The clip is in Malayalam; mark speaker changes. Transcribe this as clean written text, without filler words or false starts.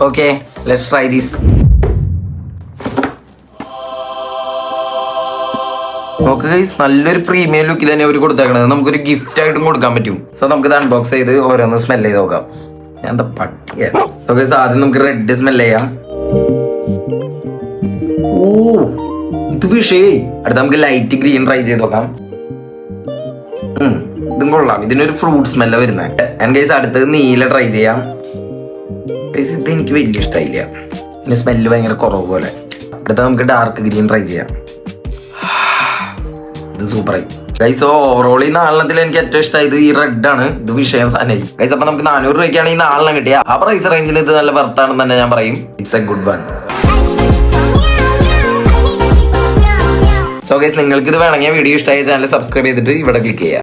Speaker 1: Okay let's try this. നോക്ക് ഗൈസ്, നല്ലൊരു പ്രീമിയം ലുക്കിൽ തന്നെ അവർ കൊടുത്തേക്കണത്. നമുക്കൊരു ഗിഫ്റ്റ് ആയിട്ടും കൊടുക്കാൻ പറ്റും. സോ നമുക്ക് ഇത് അൺബോക്സ് ചെയ്ത് ഓരോന്ന് സ്മെൽ ചെയ്ത് നോക്കാം. ഞാൻ എന്താ പട്ടിയ. സോ ഗൈസ്, ആദ്യം നമുക്ക് റെഡ് സ്മെൽ ചെയ്യാം. ഓ ഇത് വിഷയേ. അടുത്ത നമുക്ക് ലൈറ്റ് ഗ്രീൻ ട്രൈ ചെയ്ത് നോക്കാം. ഇതും കൊള്ളാം. ഇതിനൊരു ഫ്രൂട്ട് സ്മെല്ല വരുന്നത്. ആൻഡ് ഗൈസ് അടുത്തത് നീല ട്രൈ ചെയ്യാം. ഗൈസ് ഇത് എനിക്ക് വലിയ ഇഷ്ടമായില്ല. ഇതിന് സ്മെല്ല് ഭയങ്കര കുറവ് പോലെ. അടുത്ത നമുക്ക് ഡാർക്ക് ഗ്രീൻ ട്രൈ ചെയ്യാം. ഇത് സൂപ്പറായി ഗൈസ്. ഓവറോൾ ഈ നാലെണ്ണത്തിൽ എനിക്ക് ഏറ്റവും ഇഷ്ടമായത് ഈ റെഡ് ആണ്. ഇത് വിഷയം സാധനമായി ഗൈസ്. അപ്പൊ നമുക്ക് 400 രൂപയ്ക്കാണ് ഈ നാലെണ്ണം കിട്ടിയ. ആ പ്രൈസ് റേഞ്ചിൽ ഇത് നല്ല വർത്താണെന്ന് തന്നെ ഞാൻ പറയും. It's A good one. So guys, നിങ്ങൾക്ക് ഇത് വേണമെങ്കിൽ വീഡിയോ ഇഷ്ടമായ ചാനൽ സബ്സ്ക്രൈബ് ചെയ്തിട്ട് ഇവിടെ ക്ലിക്ക് ചെയ്യാം.